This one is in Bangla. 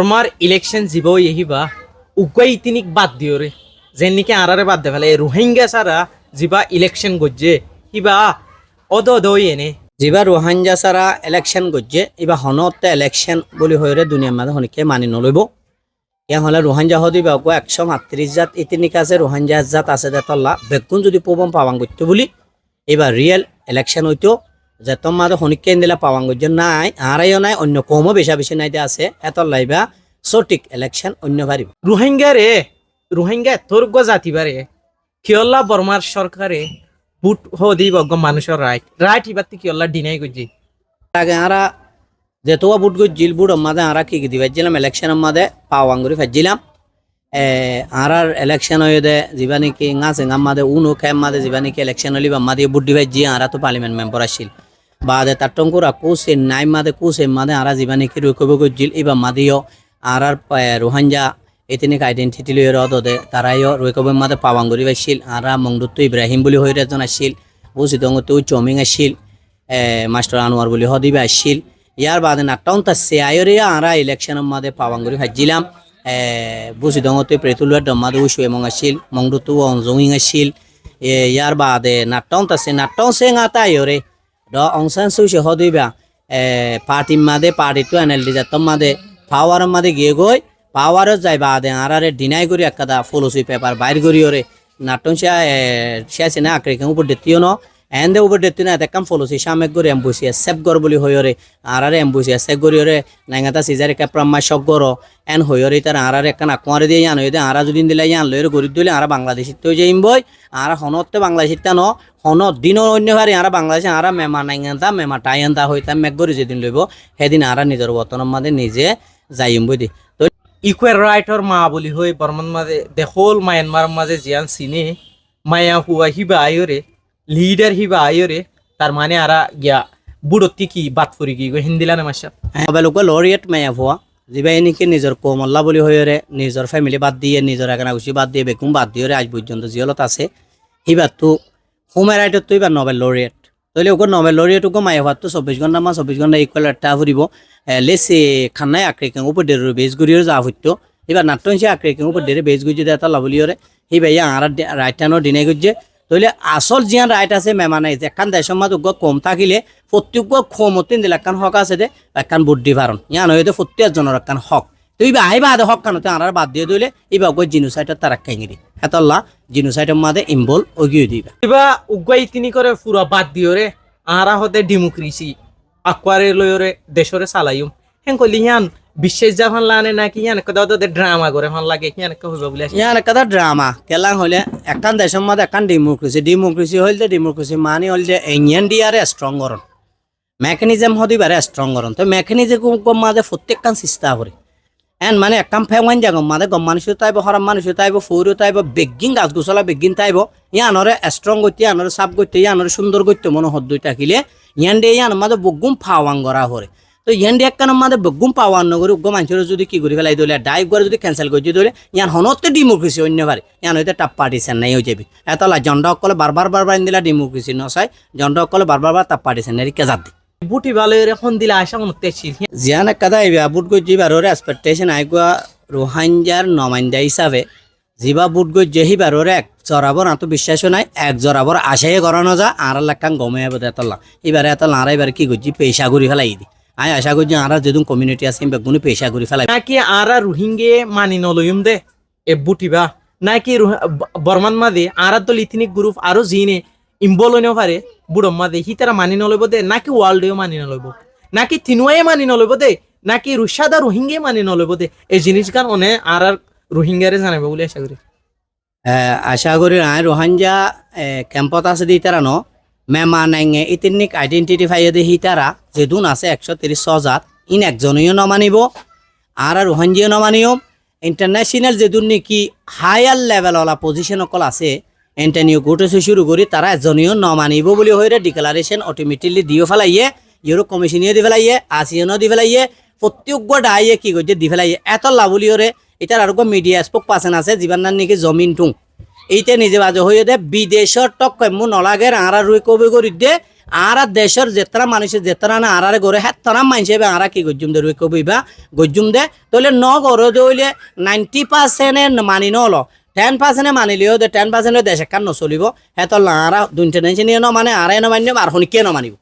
তোমার ইলেকশন জীব ইহিবা উগাই তিনিক বাদ দিও রে যেন নিকে আরারে বাদ দে ফেলে রোহিঙ্গা সারা জিবা ইলেকশন গজ্জে হিবা অদ অদ এনে যিবা রোহাঞ্জা সারা ইলেকশন গজ্জে ইবা হনতে ইলেকশন বলি হইরে দুনিয়ার মাঝে হনিকে মানি নলইব ইয়া হলে রোহাঞ্জা হদিবা গো 138 জাত ইতিনিক আছে রোহাঞ্জা জাত আছে দেতল্লা বেগুন যদি পবন পাওয়াং গজ্জে বলি এবার রিয়েল ইলেকশন হইতো যে তোমাদের হনিকে দিলা পাওয়াং গজ্জে নাই আরাইও নাই অন্য কমও বেশা বেশি নাইতে আছে এতল্লা ইবা সঠিক ইলেকশন অন্য পারিব রোহিঙ্গা তোর গো জাতিবারে কিয়ল্লা বর্মার সরকারে বুট হদিব গো মানুষের রাইট হিবাতি কিয়ল্লা ডিনাই গজ্জি আগে আরা যেতোয়া বুট গজ্জিল বুট আমাদের আরা কি দিবাইছিলাম ইলেকশন আমাদের পাওয়াং করে ফেলছিলাম আরার ইলেকশন হয়ে দে জীবানিকি আছে আমাদের উনো খেম মাদে জীবানিকি ইলেকশন হলি আমাদের বুট দিবাইজি আরা তো পার্লিমেন্ট মেম্বার আসছিল বাদে তার টঙ্কুরা কুসে নাই মাদে কুসে মাদে আরা জীবানিকি রুকব গজ্জিল এবার মাদিও আরার রোহাঞ্জা এতিনিক আইডেন্টিটি লই রদে তারাইও রুকবের মাদে পাওয়াং করে ফেলছিল আরা মংদুত্ত ইব্রাহিম বলি হয়ে এজন আসছিল বুঝিদঙ্গতো চমিং আসছিল মাস্টার আনোয়ার বলি হদিবা আসছিল ইয়ার বাদে নাট্টাউন তা সেয়াইরিয়া আরা ইলেকশনের মাদে পাওয়াং করে ভাজিলাম বুঝিদঙ্গতে প্রেতুলুয়ার ডম্মাদে উইশু এমং আসছিল মংদুত্তো অঞ্জমিং আসছিল ইয়ার বাদে নাট্টাউন তা সে নাট্টাউন সে আতাইরে ড অংসান সুশে হদিবা পার্টি মাদে পার্টিটো এনএলডি জাতম মাদে পাওয়ার মাদে গিয়ে গই পাওয়ারও যাই বাদে আরারে ডিনাই করি একটা ফলোসি পেপার বাইর করি ওরে নাটন সে না আঁকড়ে উপর দেখতিও ন এন্দে উপর দেখতি না দেখাম ফলোসি সামেক করে এম্বুসিয়া সেভ গর বলি হইরে আরারে এম্বুসিয়া সেভ করি ওরে নাইঙাতা সিজারে ক্যাপ্রাম্মা শক গর এন হইরে তার আরারে একটা নাকুয়ারে দিয়ে আন হইতে আরা যদি দিলে ইয়ান লইরে গরিব দিলে আরা বাংলাদেশিত তো যাইম বই আরা হনতে বাংলাদেশিত ন হন দিন অন্য হারি আরা বাংলাদেশে আরা মেমা নাইঙাতা মেমা টাইয়ান্তা হইতাম মেঘ গরি যেদিন লইব সেদিন আরা নিজের বতনের মাঝে নিজে যাইম বই দি ইকুয়াল রাইটর মা বলি হই বর্মান মাঝে দেখল মায়ানমার মাঝে জিয়ান চিনে মায়া হুয়া হিবা আয়রে লিডার হিবা আয়রে তার মানে আরা গিয়া বুড়তি কি বাত ফুরি কি হিন্দিলা না মাসা বেলুক লরিয়েট মায়া ভুয়া যিবা এনেকে নিজের কোমল্লা বলি হইরে নিজের ফ্যামিলি বাদ দিয়ে নিজের একানা গুছি বাদ দিয়ে বেকুম বাদ দিয়ে আজ পর্যন্ত জিয়লত আছে হিবার তো হোমার রাইটর তো এবার নোবেল লরিয়েট তাহলে ওকে নোবেল লরিয়েট ওকে মায়া হওয়ার তো 24 ঘন্টা ইকুয়াল একটা ফুরিব লেসে খান্নায় আক্রেকেং উপর ডের বেজ গুড়িয়ে যা হইতো এবার নাট্টন সে আক্রেকেং উপর ডেরে বেজ গুজি দেয় তার লাভলিওরে এই ভাইয়া আর রাইটানো ডিনাই গুজে তাহলে আসল জিয়ান রাইট আছে মেমানাই একান দেশের মাঝে কম থাকিলে প্রত্যেক ক্ষমতিন দিলে একখান হক আছে দে একখান বুদ্ধি পারণ ইয়ান হইতে প্রত্যেকজনের একখান হক তো এই আইবা আদে হক কানতে আর বাদ দিয়ে দিলে এবার ওই জিনোসাইডের তার একখাই নিরি এতল্লা জিনোসাইডের মাঝে ইনভলভ ওগিয়ে দিবা এবার উগাই তিনি করে পুরা বাদ দিও রে আরা হতে ডেমোক্রেসি আকোয়ারে লয়রে দেশরে চালাইম হেন কইলি ইয়ান বিশেষ যা ভাল লাগে নাকি ইয়ান কদা তো ড্রামা করে ভাল লাগে ইয়ান ক হইবা বলে ইয়ান কদা ড্রামা কেলাং হইলে একখান দেশের মাঝে একখান ডেমোক্রেসি হইলে ডেমোক্রেসি মানে হইলে ইন্ডিয়ান ডিয়ারে স্ট্রং করন মেকানিজম হদিবারে স্ট্রং করন তো মেকানিজম মাঝে প্রত্যেকখান চেষ্টা করে এন মানে একখান ফেওয়ান জাগম মাঝে গম মানুষ তাইব হরাম মানুষ তাইব ফৌর তাইব বেগিন গাছ গোছলা বেগিন তাইব ইয়ানরে স্ট্রং করতে ইয়ানরে সাপ করতে ইয়ানরে সুন্দর করতে মনে হদ্দই থাকিলে ইয়ান ডে ইয়ান মাঝে বগুম ফাওয়াং করা হরে তো ইয়ান ডে একখান মাঝে বগুম পাওয়ান নগরে উগ্র মানুষের যদি কি করে ফেলাই দিলে ডাইভ করে যদি ক্যান্সেল করে দিলে ইয়ান হনতে ডেমোক্রেসি অন্য পারে ইয়ান হইতে টাপ পার্টি চেন্নাই হয়ে যাবি এতলা জন্ডা অকলে বারবার দিলা ডেমোক্রেসি নচাই জন্ডা অকলে বারবার টাপ পার্টি চেন্নাই কেজাত দি বুটি ভালো এখন দিলে আশা মতে ছিল জিয়ান একটা আইবা বুট গজ্জি বারোরে এক্সপেকটেশন আইগুয়া রোহাঞ্জার নমাইন্দা হিসাবে জিবা বুট গজ্জি হি বারোরে এক জরাবর আতো বিশ্বাসও নাই এক জরাবর আশাই করানো যা আর লাখান গমে আবো এতলা এবারে এতলা আর এবার কি গজ্জি পেশা করি ফেলাই দি আই আশা করছি আর যেদিন কমিউনিটি আছে বেগুনি পেশা করি ফেলাই নাকি আরা রোহিঙ্গে মানি নলইম দে এ বুটিবা নাকি বর্মান মাদে আরা দল ইথনিক গ্রুপ আরো জিনে ইম্বল হইনো পারে বুড়ম মাদে হি তারা মানি নলইব দে নাকি ওয়ার্ল্ডেও মানি নলইব নাকি তিনুয়াই মানি নলইব দে নাকি রুশাদা রোহিঙ্গে মানি নলইব দে এই জিনিস গান অনে আর রোহিঙ্গারে জানাবে বলে আশা করি আই রোহাঞ্জা ক্যাম্পত আছে দি তারা ন মেমা নাইঙে ইতিনিক আইডেন্টিটি ফাইয়ে দি হি তারা যেদুন আছে 136 জাত ইন একজনীয় নমানিব আর রোহাঞ্জিও নমানিও ইন্টারন্যাশনাল যেদুন নাকি হায়ার লেভেলওয়ালা পজিশন অকল আছে এন্টানিও গোটেছে শুরু করি তারা এজনীয় নমানিব বলে হয়ে ডিক্লারেশন অটোমেটিকলি দিও ফেলাইয়ে ইউরো কমিশনিও দি ফেলাইয়ে আসিয়ানও দি ফেলাইয়ে প্রত্যেক ডাইয়ে কি করছে দি ফেলাইয়ে এত লাভলিওরে এটার আর মিডিয়া স্পোক পার্সন আছে জীবান নাকি জমিন টুং এইটা নিজে বাজে হয়ে দে বিদেশের টক কম্য নলাগে আর রুই কবি করি দে আর দেশের যেতারা মানুষের যেতারা না আরারে গড়ে হ্যাঁ তারা মানছে আরা কি গজ্জুম দে কবিবা গজ্জুম দে তাহলে ন গড়ে দইলে 90% মানি নল 10% মানিলেও দে 10% দেশ একান নচলিব হ্যাঁ তো আরা দুইটা নিয়ে ন মানে আরে ন মানিব আর শুনি কে ন মানিব